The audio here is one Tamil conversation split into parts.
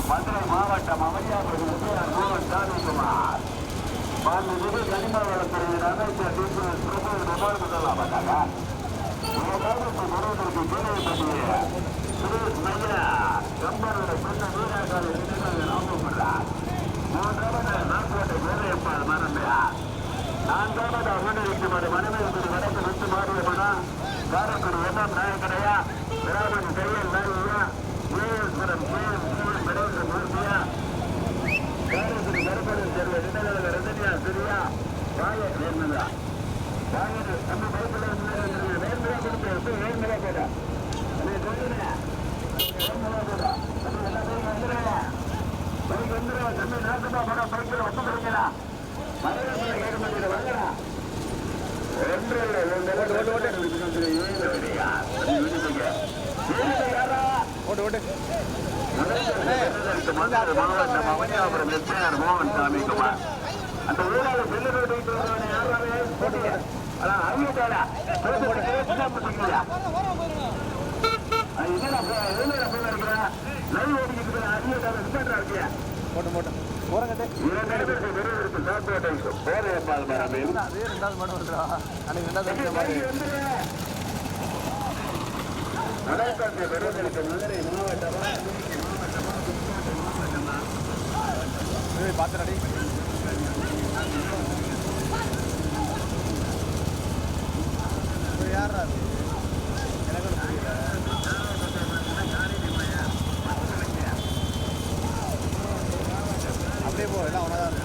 மதுரை மாவட்டம் அமையாபுரம் மோகன் சாமிக்குமார் மாண்புமிகு கனிம வளத்துறையின் அமைச்சர் டிபிஎஸ் பிரபு முதலாவதாக முருகனுக்கு கீழே பற்றிய சுரேஷ் மையா கம்பனோட சொந்த வீராகால நினைவாக நாமப்படுறார். மூன்றாவது நாட்கோட்டை வேலையப்பால் மரம்பையார். நான்காவது முன்னெடுக்கும் மனமே வடக்கு விட்டு மாறியமனா காரக்குடி எண்ணம் நாயக்கரையா விராமன் கையல் நாயா ஏஎஸ்வரம் கேஎம் கணேச மூர்த்தியா காரக்குடி கருப்பணன் சேர்ந்த நினைவாக ரஜனியா சிறியா வாய நேர்மதா வாங்க நம்ம பைப்பில் நேர்மதா கொடுத்து நேர்மதா கேட்டா நீ சொல்லுங்க நேர்மதா கேட்டா நம்ம எல்லா பேரும் வந்துடுறா பைக் வந்துடுறா தம்பி நாட்டுமா படம் பைக்கில் ஒத்து கொடுங்களா மலையாளத்தில் கேட்க மாட்டேங்கிற வாங்கடா மோகன் சாமிக்குமார் அந்த ஊரால செல்லுடைய பாத்திரடி யாரா எனக்கு புரியல. அப்படியே போ எல்லாம் ஒன்றா தான்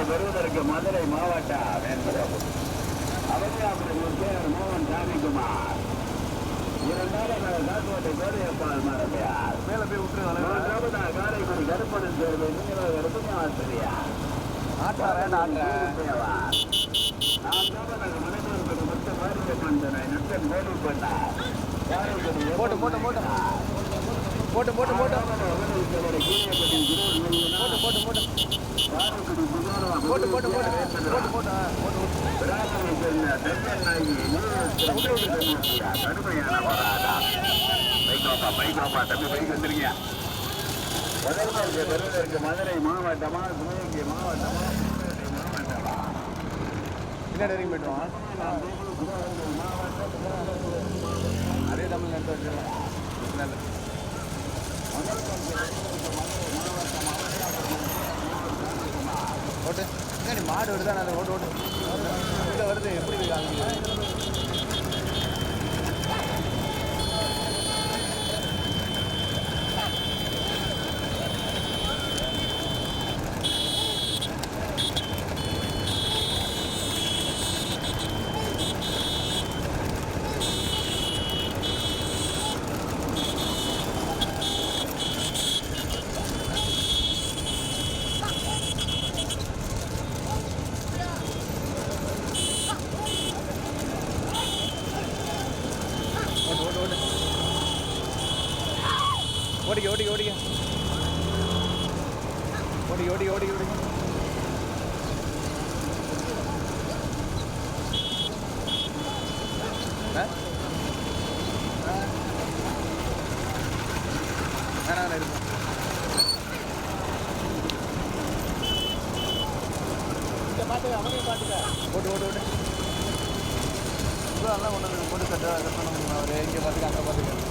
வருவதற்கு மதுரை மாவட்டம் அவனியாபுரம் மோகன் சாமிக்குமார் இரண்டாவது காட்டுவட்டை கோதையப்பால் மரபையார் மேல போய் விட்டுருவாங்க காரைக்குடி கருப்பணன் சேர்வை ஆசிரியார் ஆட்டுறேன் போட்டு போட்டு போட்டு போட்டு போட்டு போட்டு போட்டு போட்டு போட்டு போட்டு போட்டு போட்டு கடுமையான போராட்டம். பைக்கோப்பா தம்பி பைக் வந்துருங்க. முதல்வருக்கு மதுரை மாவட்டமா சிவகங்கை மாவட்டமா மாவட்டமா பின்னாடி வரைக்கும் போயிட்டுவான். அதே தமிழ் நடத்த வச்சுருவேன். ஓட்டு பின்னாடி மாடு வருதான் அதை ஓட்டு ஓட்டு உள்ளே வருது எப்படி காமிக்குது. ஓடிக்க ஓடிக்க ஓடிக்க ஓடிக்க ஓடிக்க ஓடிக்க ஓடிக்க வேணாம் இருக்கும் பார்த்துக்க அவனையும் பார்த்துக்க ஓட்டு ஓட்டு ஓட்டு இதெல்லாம் கொண்டு வந்து போட்டு கட்ட பண்ண முடியுமா அவர் இங்கே பார்த்துக்க அங்கே பார்த்துக்க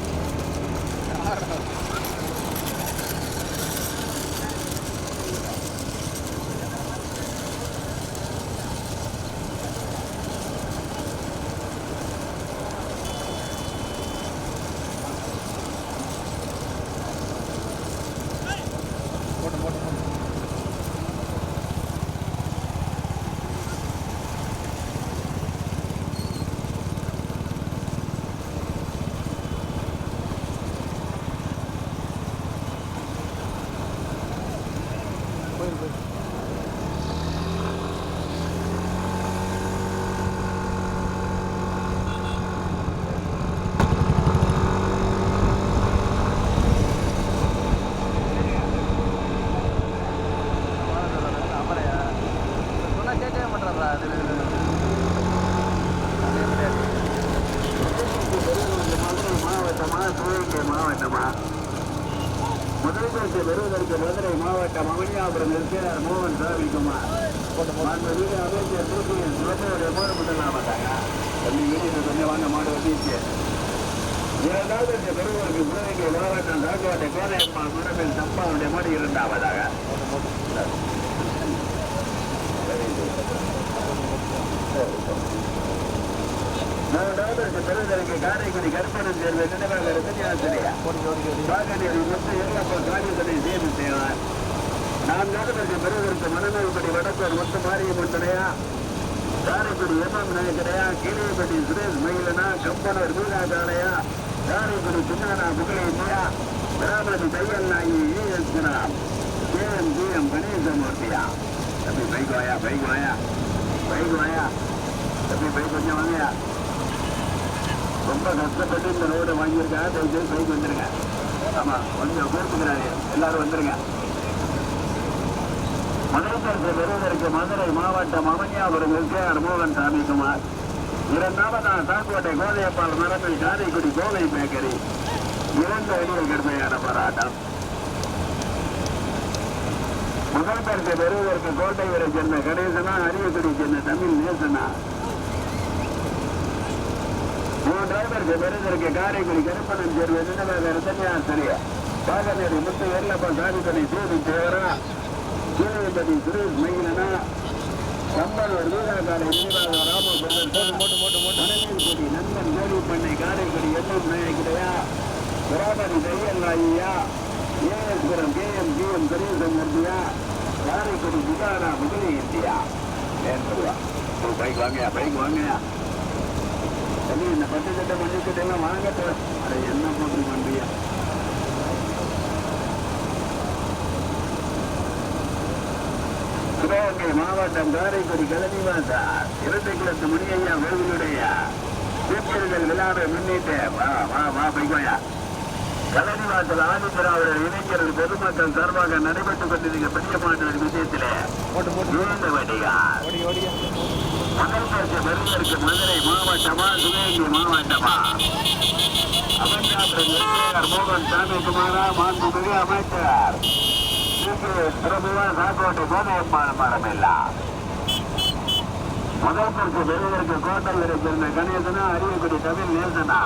முதல்வருக்கு பெறுவதற்கு மதுரை மாவட்டம் அவனியாபுரம் இருக்கிறார் மோகன் சாமிக்குமார். அமைச்சர் சிவத்தையுடைய போட முதலாமட்டாங்க கொஞ்சம் வாங்க மாடு வந்துச்சு. இரண்டாவது பெறுவதற்கு சிவகங்கை மாவட்டம் தாக்குவாட்டை கோதையம்மா குரமில் தப்பாவுடைய மாடு இரண்டாவதாக. மூன்றாவது பெறுவதற்கு காரைக்குடி கருப்பணம் சேர்ந்த நினைவாக ரத்தனியாசிரியா வாகனேரி மொத்த ஏழப்பா காரியத்தை சேர்ந்து செய்வார். நான்காவது பெறுவதற்கு மணமேல்படி வடக்கூர் மொத்த மாரியம்மன்னையா காரைக்குடி எம்எம் நாயக்கரையா கீழேப்பட்டி சுரேஷ் மயிலனா கம்பனூர் மீனாதானையா காரைக்குடி சின்னானா புகழேந்தியா பிராமதி தையல் நாயி ஈஸ்வரம் கேஎம் கணேசமூர்த்தியா. தம்பி பைக் வாயா தம்பி பைக் கொஞ்சம் வாங்கயா. ரொம்ப கஷ்டப்பட்டு இந்த ரோடு வாங்கியிருக்கா. தயவுசெய்து பைக் வந்துருங்க. ஆமா கொஞ்சம் கோர்த்துக்கிறாரு எல்லாரும் வந்துருங்க. முதல்வருக்கு பெறுவதற்கு மதுரை மாவட்டம் அவனியாபுரம் இருக்கிறார் மோகன் சாமிக்குமார். இரண்டாவதாக தாக்குவாட்டை கோதையப்பால் மரபில் காரைக்குடி கோவை பேக்கரி. 2 அடிகள் கடுமையான போராட்டம். முதல்வருக்கு பெறுவதற்கு கோட்டை வரை சேர்ந்த கணேசனா அரியக்குடி சேர்ந்த தமிழ் நேசனா. மூன்றாவதற்கு பெறுவதற்கு காரைக்குடி கருப்பணம் சேர்ந்த நினைவாக ரத்தனியாசிரியா வாகனேரி முத்து எல்லப்பா சாதித்தனை சூதி தேவரா கீழேப்பட்டி சுரேஷ் மயிலனா கம்பனூர் வீராகாலை நினைவாக ராமபுரம் மணமேல்பட்டி நண்பன் கோடிப்பண்ணை காரைக்குடி எம்எம் நாயக்கிடையா பிராமதி தையல் நாயியா ஏஎஸ்புரம் கேஎம் கணேசமூர்த்தியா காரைக்குடி புகாரா புகழி இந்தியா. பைக் வாங்கயா தம்பி. இந்த 10 கட்ட மஞ்சள் எல்லாம் வாங்கட்ட. அதை என்ன போட்டு பண்றியா? சிவகங்கை மாவட்டம் காரைக்குடி கலனிவாசா இரட்டை குளத்து முனியையா கோவிலுடைய கூப்பிடுதல் விழாவை முன்னிட்டு பைக்கோயா கலனிவாசல் ஆதிபுராவுடைய இளைஞர்கள் பொதுமக்கள் சார்பாக நடைபெற்றுக் கொண்டிருக்கிற பெரிய மாநில விஷயத்திலே முதல் பரிசு பெறுவதற்கு மதுரை மாவட்டமா சிவகங்கை மாவட்டமா அமைச்சர் மோகன் சாமிக்குமாரா மாண்புமிகு அமைச்சர் பிரபுவா சாக்கோட்டை கோதையம்மாள் மரமில்லா முதல் பரிசு பெறுவதற்கு கோட்டலரை சேர்ந்த கணேசனா அரியக்குடி தமிழ் நேசனா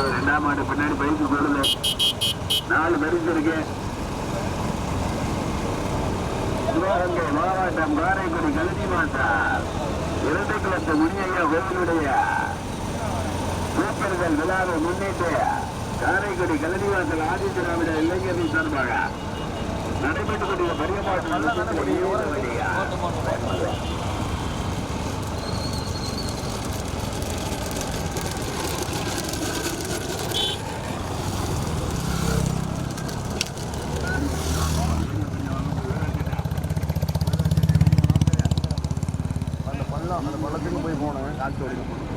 இரண்டாம் ஆண்டு பின்னாடி பயிற்சி கொள்ளுது 4 பரிசு இருக்கு சிவகங்கை மாவட்டம் காரைக்குடி கலனிவாசா இரட்டை குளத்து முனியையா கோவிலுடைய கூப்பிடுதல் விழாவை முன்னிட்டு காரைக்குடி கலனிவாசல் ஆதித்யராமிட இளைஞர்கள் சார்பாக நடைபெற்றுக் கொண்டிருந்த பரியமாற்றம் அந்த பள்ளத்துக்கு போய் போனேன் காற்று வரைக்கும் போனேன்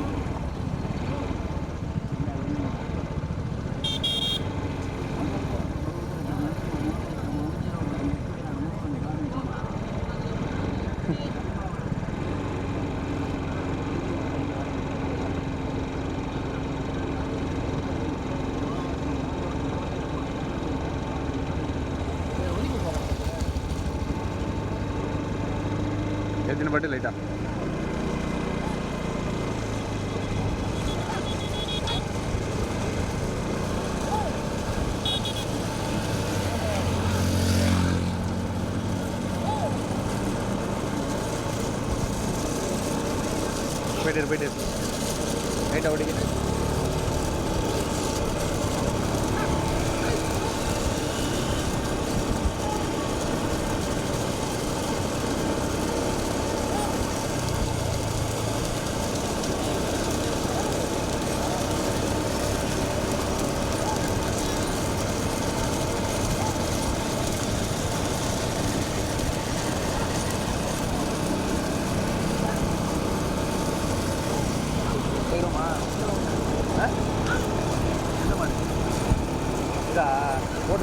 எத்தனை பாட்டு லைட்டா போயிட்டு லைட்டா ஓடிக்க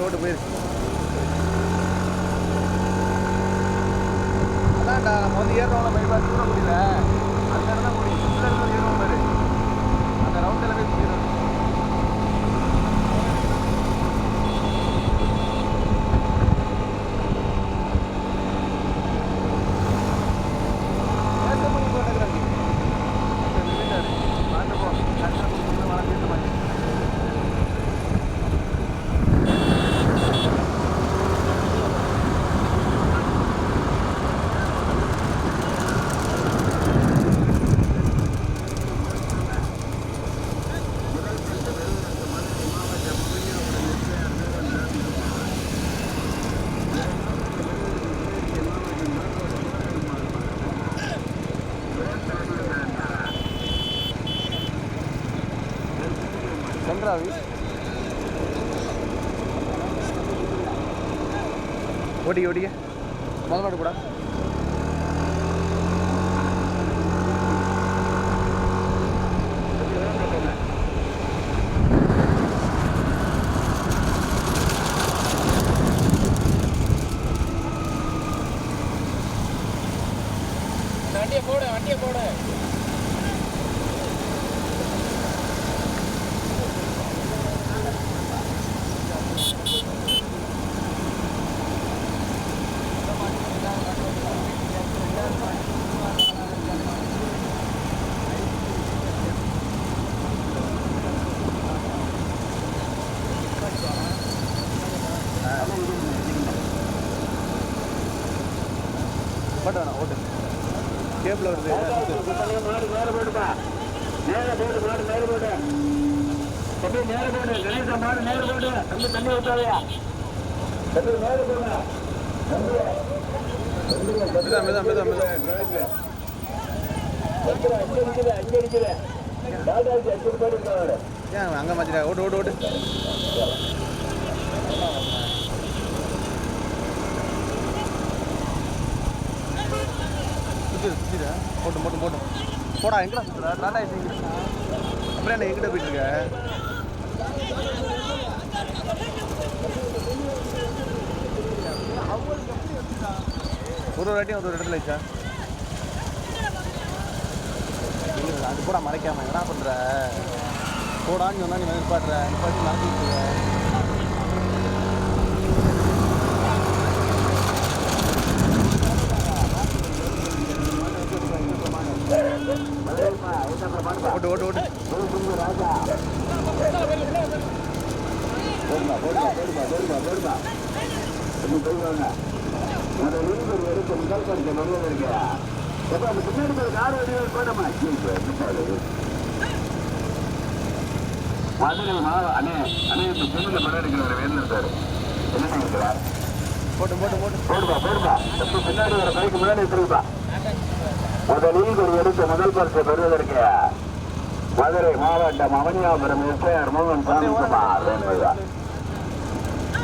ஓட்டு போயிருக்கு அதான்டா நம்ம வந்து ஏறணும் பைபாஸ் கூட முடியல அந்த இடம் தான் முடியும் இந்த இடத்துல ஏறுவோம் பாரு அந்த ரவுண்டில் போய் முடியும் ஓடிக்க முதல் மாடு கூட வண்டியை போடு போட்டா ஓட்டு கேபிள் வருது மாடு நேர போடுப்பா நேர போடு மாடு நேர போடு தம்பி நேர போடு கணேச மாடு நேர போடு தம்பி தண்ணி ஊத்தாதையா தம்பி நேர போடுங்க அங்க மாத்திரா ஓட்டு ஓட்டு ஓட்டு சுற்றிடு போட்டு போடா எங்கடா சுற்றுற டாடா அப்படியே என்ன எங்கிட்ட போயிட்டு இருக்க ஒரு வாட்டியும் ஒரு இடத்துல வச்சா அது கூட மறைக்காம என்ன பண்ணுற போடான்னு சொன்னா நீ வந்து நிப்பாட்டுற நிப்பாட்டி நடத்திட்டு ஓட்டு ராஜா போடுவாங்க அந்த விருது எடுத்து முதல் பரிசு நடுவில் இருக்க எப்போ அந்த பின்னாடி போய் கார் வடிவில் போட்டோமா மதுரை அண்ணே அண்ணே இப்போ சென்னையில் படம் இருக்கிறவர் வேணும் சார் என்ன நினைக்கிறார் போடுப்பா எப்போ பின்னாடி ஒரு பைக்கு முன்னாடி எடுத்துருப்பா முதலில் ஒரு எடுத்து முதல் பரிசு பெறுவதற்கு மதுரை மாவட்டம் அவனியாபுரம் எஸ்ஐஆர் மோகன் சாமிக்குமார் வேண்டுகிறார்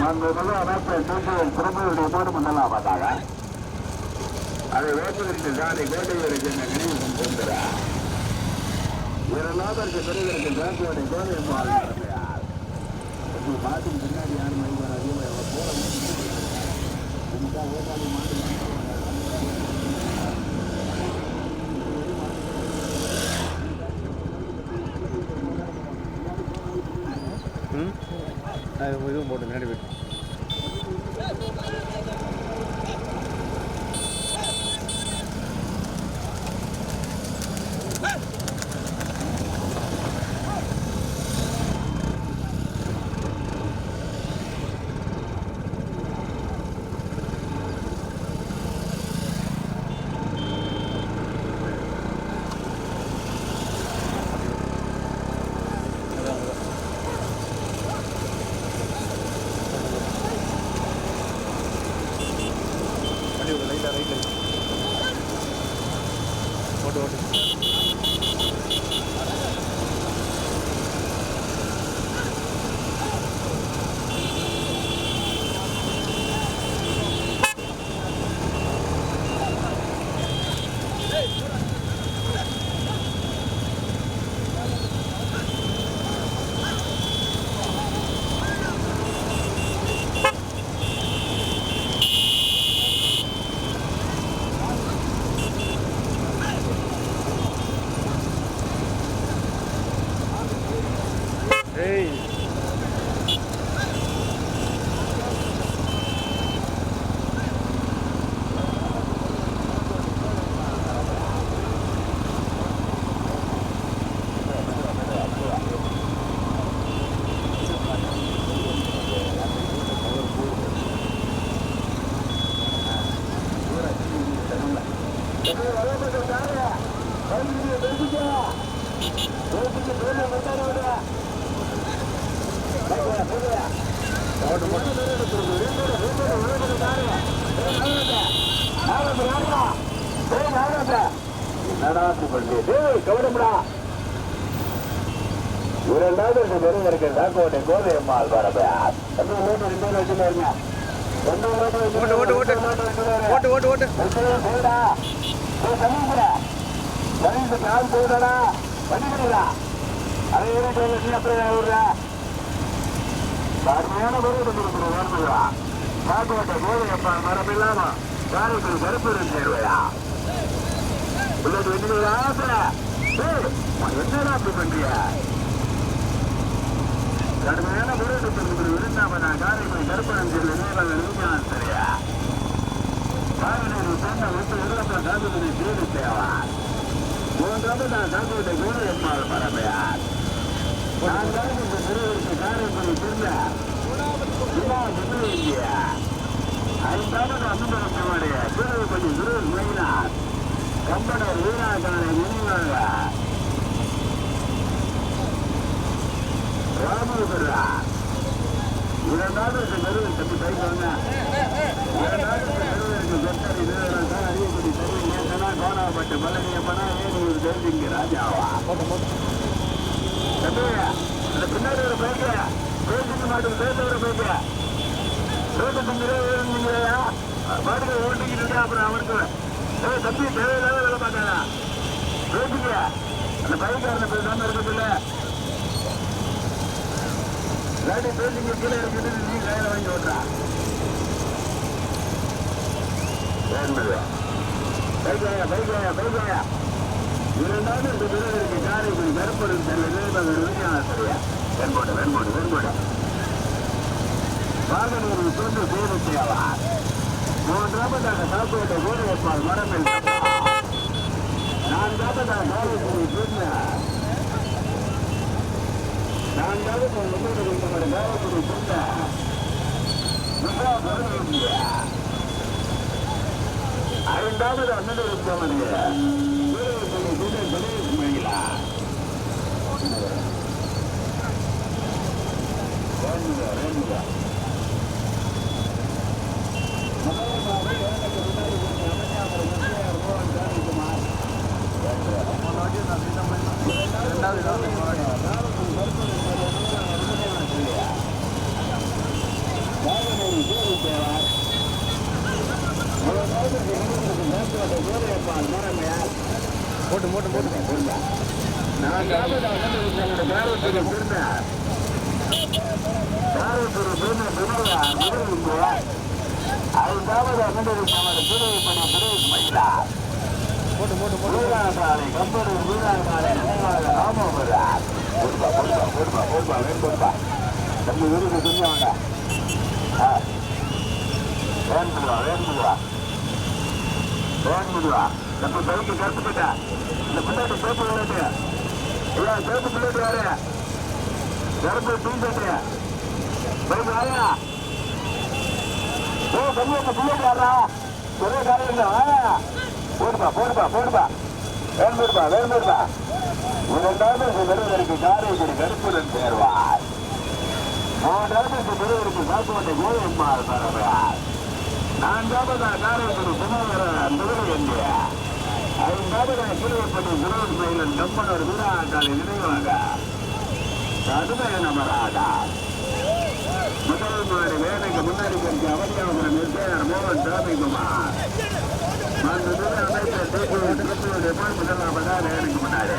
அமைச்சர் டிடிஎல் பிரபுடைய போடு முதலாம் பார்த்தாங்க அதை வேப்பதற்கு சாலை கோட்டையருக்கு நினைவு கொண்டிருக்கிறார் இரண்டாவதற்கு பெறுவதற்கு பேசுவதை கோதை மாட்டுக்கு பின்னாடி யாரும் மதிப்பாரு போல ஓட்டாளி மாட்டு இதுவும் போட்டு முன்னாடி போயிட்டு கோட்டை கோதை அம்மாள் வரப்ப மரபில்லாம காரைக்குடி கருப்பூரில் சேர்வையா உள்ளது என்னடா அப்படி பண்றிய கடுமையான முறையீட்டு இருந்தாம நான் காரைக்குடி கருப்பூரம் செல்ல நீங்க சரியா காவிரி சொன்ன விட்டு உள்ளப்ப காவிரி தேடி தேவா மூன்றாவது நான் காவிரி கோடு எம்மாள் மரபையார் நான் காவிரி திருவருக்கு காரைக்குடி திருந்த இந்தியா ஐந்தாவது அன்பரசனுடைய திருப்பதி குரு மைனார் கம்பனர் வீராக்காரை நினைவாக ராமபுரா இரண்டாவது பெருவில் தப்பி கைவாங்க இரண்டாவது பெருவருக்கு சொத்தரி வீரர்கள் அறியப்படி தெரிவிங்கன்னா கோணாப்பட்டு பழனியப்பனா ஏனூர் தெரிஞ்சுங்க ராஜாவா அந்த பின்னாடி ஒரு பைக்க பேசிக்க மாட்டேன் பேச ஒரு பைக்க ரோட்டு திங்கிறையா பாட்டுக்கு ஓட்டிக்கிட்டு இருக்கா அப்புறம் அவனுக்கு தம்பி தேவையில்லாத வேலை பார்க்காதா பேசுங்க. அந்த பைக்காரனை பேசாம இருக்கதில்ல. இல்லாட்டி பேசிங்க கீழே இருக்குது நீ கையில வாங்கி ஓட்டுறா. பைக்காயா பைக்காயா பைக்காயா இருந்தாலும் இந்த விருதுக்கு காரைக்குடி கருப்பொருள் சரியா வெண்போடு வெண்போடு வெண்போடு வாகனூர் சொந்த சேவத்தையாவா 3வது சாப்பிட்ட கோடையப்பால் மரங்கள் 4வது காரைக்குடி சொன்ன 4வது காரைக்குடி சொன்ன 5வது அண்ணனுடைய கணேஷ் மயிலா போட்டு போட்டு போட்டு நான் போட்டு போட்டு போட்டு கம்பெனி ஆமா போடுப்பா போடுப்பா போடுப்பா போடுப்பா வேணும் போடுப்பா நம்ம வீட்டுக்கு தெரிஞ்சவங்க வேணுவா வேணுவா வேணுவா நம்ம பைக்கு கருத்து போட்டா இந்த பிள்ளைட்டு சேப்பு விளையாட்டு ஐயா சேப்பு பிள்ளைட்டு யாரு கருப்பு தூங்கிட்டு பைக் ஆயா ஓ கம்மியா பிள்ளைட்டு யாரா பெரிய காரியம் இல்லை வாயா போடுப்பா போடுப்பா போடுப்பா வேணுப்பா வேணுப்பா 2வது பெருவருக்கு காரைக்குடி கருப்புடன் சேர்வார் 3வது பெருவருக்கு சாக்குவட்டை கோயம்மாள் பரவார் 4வது காரைக்குடி சுமகர முதல் எண்ணிய 5வது கீழப்பட்டி சுரேஷ் மயிலன் கம்பனூர் வீராக்காலை நினைவாக கடுமைய நபராக முதல் மாடி வேலைக்கு முன்னாடி பெருக்க அவதியாபுரம் நிர்ணயர் மோகன் சாமிக்குமார் முதலாவதாக வேலைக்கு முன்னாடி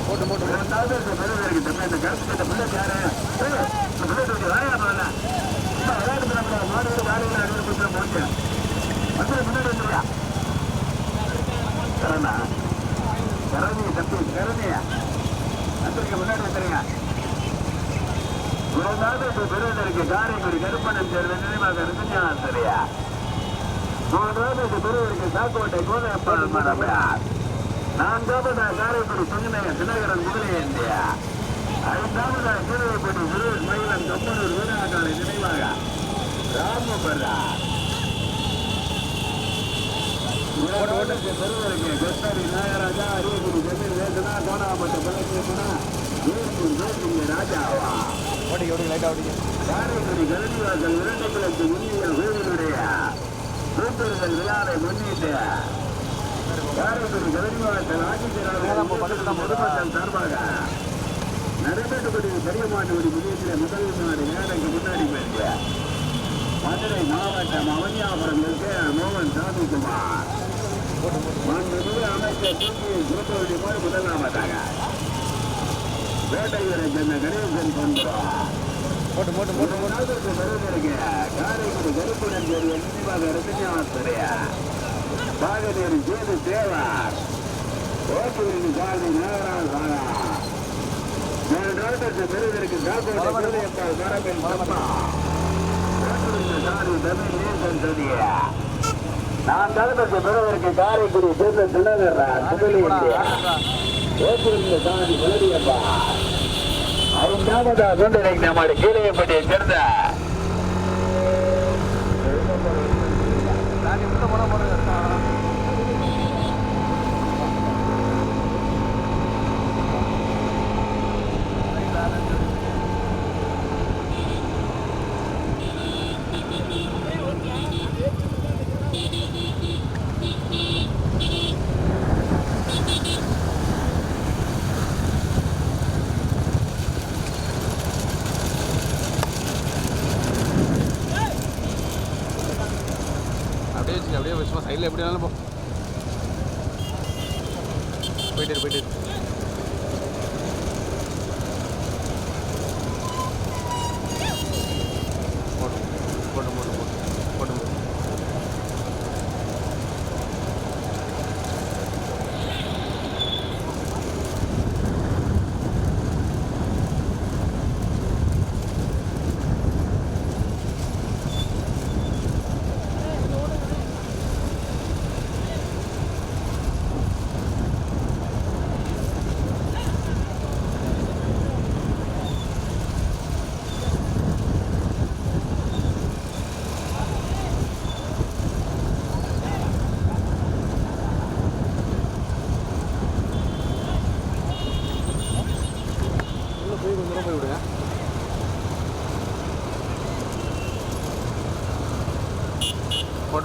போட்டு போட்டு 2வது பெருவருக்கு தம்பி இந்த கருத்து பிள்ளைக்கு யாரு பிள்ளைக்கு வாயா போல மாடு காலையில் 60 போச்சு வந்து முன்னாடி வந்துருக்கா கரணா கரணி தம்பி கரணியா வந்துருக்க முன்னாடி வந்துருங்க 2வது பெருவருக்கு காரைக்குடி கருப்பணன் சேர்ந்த நினைவாக சரியா 3வது பெருவருக்கு சாக்கோட்டை கோதையப்பால் மரபையார் 4வது காரைக்குடி சுங்கநகர் தினகரன் முதலே இந்தியா 5வது கீழப்பட்டி சுரேஷ் மயிலன் கம்பனூர் வீராக்காலை நினைவாக ராமபரா பெருவருக்கு கஸ்தரி நாயராஜா அரியகுடி ஜமீன் வேசனா கோணாப்பட்ட பழக்கேசனா ராஜாவா காரைக்குடி கல்விவாசல் 2 கிழக்கு முன்னிய கோவிலுடைய கூட்டுறதல் விழாவை முன்னிட்டு காரைக்குடி கல்விவாசல் ஆட்சியர் பொதுமக்கள் சார்பாக நடைபெற்றபடி பெரியமாட்டுக்குடி முதியத்தில் முதல் நாடு வேலைக்கு முன்னாடி போயிருக்க மதுரை மாவட்டம் அவனியாபுரம் மோகன் சாமிக்குமார் அமைச்சர் திருப்பதி போய் முதலாவதாக வேட்டையூரை சேர்ந்த கணேசன் கொண்டுவார் போட்டு போட்டு போட்டு போட்டு பெருவருக்கு காரைக்குடி கருப்புடன் சேர்ந்த நினைவாக ரஜினிவாசரையா பாகநேரி சேது தேவார் ஓட்டூரின் சாலை நாகராஜ் 3வது பெருவருக்கு காப்போடையப்பால் மரபின் பாப்பா சாரி தமிழ் நேசன் சொன்னியா 4வது பெருவருக்கு காரைக்குடி சேர்ந்த தினகரா முதலி இந்தியா ஓட்டூரின் சாரி வளரியப்பா 5வது சுந்தரை நம்முடைய கீழையப்பட்டியை சேர்ந்த அப்படியே வச்சுமா சைடில் எப்படி வேணாலும் போ போயிட்டு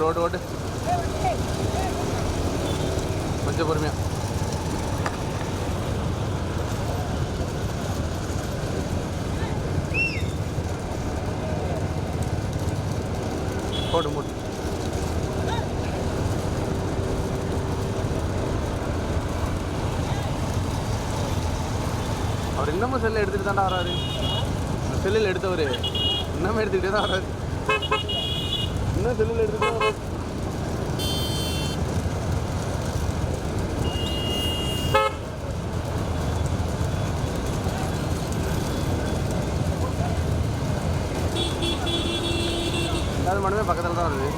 ஓட்டு கொஞ்சம் பொறுமையா போட்டு அவர் இன்னமும் செல்லை எடுத்துட்டு தாண்டா வராரு. செல்லில் எடுத்தவர் இன்னமும் எடுத்துக்கிட்டே தான் வராரு. இன்னும் செல்லில் எடுத்துட்டு தான் வராரு. ரெண்டாவது மனுமே பக்கத்தில் தான் வருது.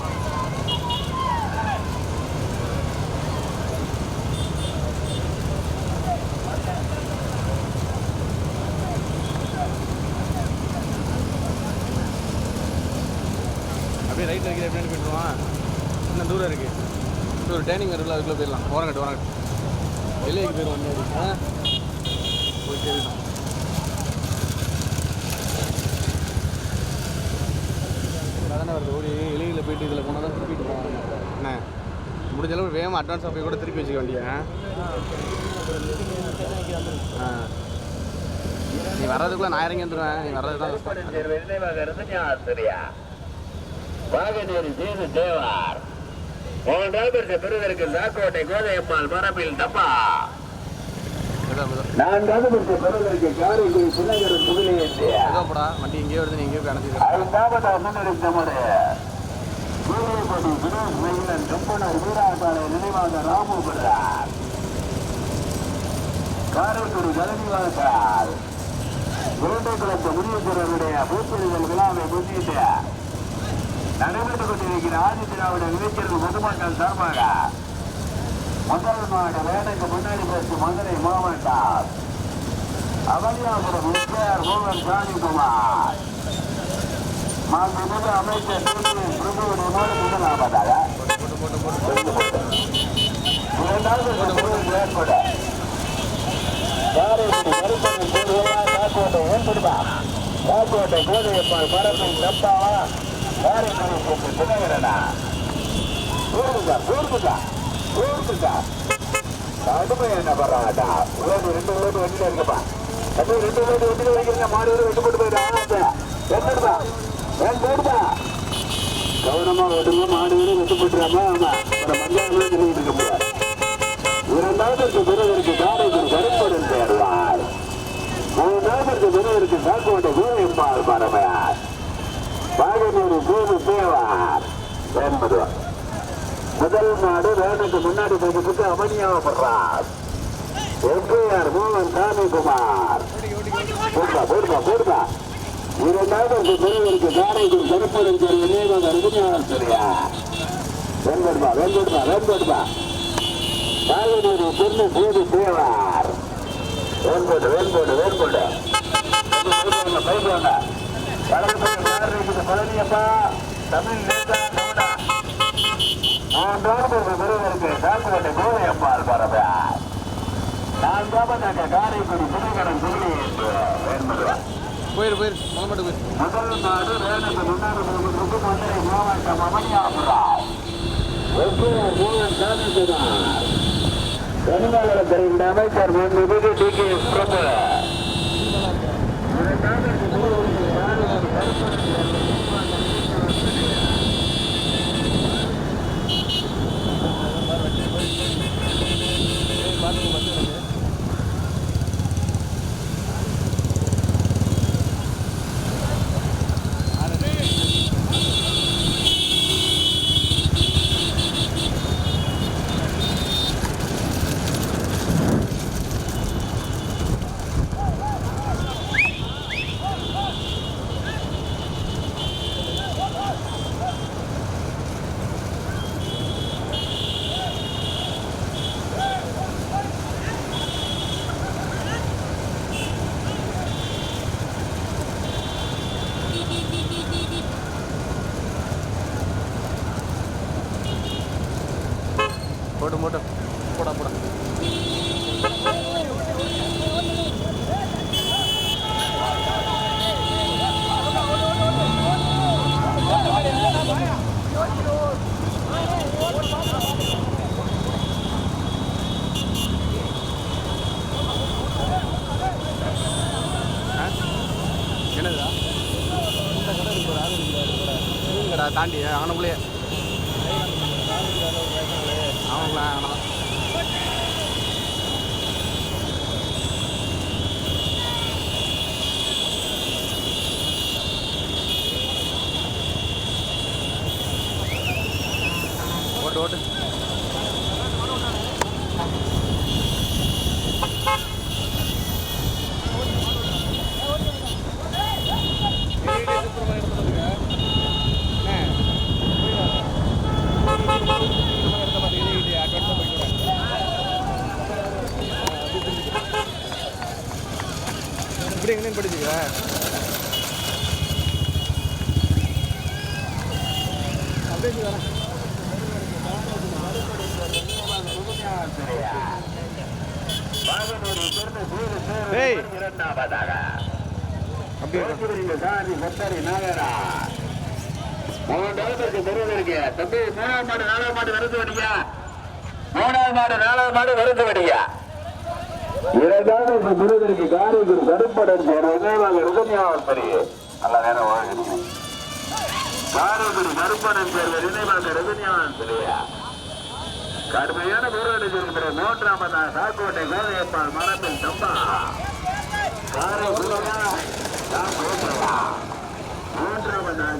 அப்படியே ரைட்டில் வைக்கிற எப்படின்னு போயிட்டுருவான். இன்னும் தூரம் இருக்குது. இன்னும் ஒரு டைனிங் இருக்குல்ல, அதுக்குள்ளே போயிடலாம். ஓரங்கட்டு வெளியேக்கு போயிடுவோம். போயிட்டே இருக்கோம். அதானே வருது. ஓடி வெளியில் போயிட்டு இதில் போனால் தான் திருப்பிட்டு போவாங்க. என்ன முடிஞ்ச அளவு வேகமாக அட்வான்ஸாக போய் கூட திருப்பி வச்சுக்க வேண்டிய. நீ வர்றதுக்குள்ளே நான் இறங்கி வந்துடுவேன். நீ வர்றது தான் வாகனேரி சேது தேவார் மூன்றாவது பெறுவதற்கு சாக்கோட்டை கோதையம்மாள் மரபில் தப்பா. நான்காவது பெறுவதற்கு காரைக்குடி புன்னகரம் புகழேந்தியா வண்டி இங்கேயே வருது. நீ இங்கேயே கணக்கு ஐந்தாவது முன்னெடுப்பு நம்முடைய சூரியப்படி வினோத் மயிலன் கம்பனர் வீராபாளைய நினைவாக ராமு பெறார். காரைக்குடி கலனிவாசால் இரண்டை குளத்த முனியேஸ்வரருடைய பூப்பெறிதல் விழாவை முன்னிட்டு நடைபெற்றுக் கொண்டிருக்கிற ஆதி திராவிட நிலைக்கிறது பொதுமக்கள் சார்பாக முதல் மாடு வேலைக்கு முன்னாடி பேசி மதுரை மாவட்டம் அவனியாபுரம் எஸ்ஆர் மோகன் சாமிக்குமார் மாண்புமிகு அமைச்சர் பிரபுவினோடு முதலாவதாக இரண்டாவது ஏற்பட காரைக்குடி ஏற்படுமா காக்கோட்டை கோதையப்பால் மரபில் தப்பாவா காரைக்குடி புனகரனா கடுமையான பரவாட்டா. ரெண்டு ஓட்டு வண்டியில இருக்குப்பா. ரெண்டு ஓட்டு வண்டியில வைக்கிறீங்க. மாடு வெட்டுப்பட்டு போயிட்டா போடுப்பா. கவனமா ஓட்டுங்க. மாடு வெட்டுப்பட்டுறாமா. ஆமா ஒரு மஞ்சள் சொல்லிட்டு இருக்க முடியாது. இரண்டாவது பெறுவதற்கு காரைக்குடி கருப்படன் தேர்வார். மூன்றாவது பெறுவதற்கு சாக்கோட்டை கோதையம்மாள் மரமையார். வாகனூர் சேது தேவார் என்பது முதல் மாடு வேனுக்கு முன்னாடி போகிறதுக்கு அவனியாவப்படுறார். எஸ்ஆர் மோகன் சாமிக்குமார் போடுப்பா. இரண்டாவது பெறுவதற்கு காரைக்குடி கருப்படன் தேர்வு நினைவாக ரகுநாதரியா வெண்படுப்பா. வாகனூர் பொண்ணு சேது தேவார் வேண்போடு பைப்பாங்க. பழனியப்பா தமிழ் நேதா கவுடா. மூன்றாவது பெறுவதற்கு சாக்கோட்டை கோதையம்மாள் பரவார். நான்காவதாக காரைக்குடி புனகரம் போயிரு முதல் நாடு வேலைக்கு முன்னாடி மதுரை மாவட்டம் அவனியாபுரம் கனிமவளத்துறை அமைச்சர் மாண்புமிகு டி.கே.எஸ். பிரபு. பார்த்து போட்டோம் போடா போடா. என்னதுடா இந்த கடை இருக்கு ஒரு ஆள் இல்லைங்கடா தாண்டி அவனுக்குள்ளேயே அவனுக்குள்ள ஆனால் ஓட்டு ஓட்டு இப்படி எங்கேயும் படிச்சுக்க அப்படியே வரேன். ஏய் இரண்டாவதாக அப்படியே சாரி மொத்தரி நாகரா மூன்றாவதுக்கு பெறுவதற்கு தம்பி மூணாவது மாடு நாலாவது மாடு வருது வடிங்க. மூணாவது மாடு நாலாவது மாடு வருது வடிங்க. இரண்டாவது பெறுவதற்கு காரைக்குடி கருப்படன் நினைவாக சரி நல்ல நேரம் வாங்க. காரைக்குடி கருப்படன் சேர்ந்த நினைவாக ரஜினியான் சரியா கடுமையான போராடுகின்ற மூன்றாவதாக சாக்கோட்டை கோதையப்பால் மரபில் தம்பா மூன்றாவதாக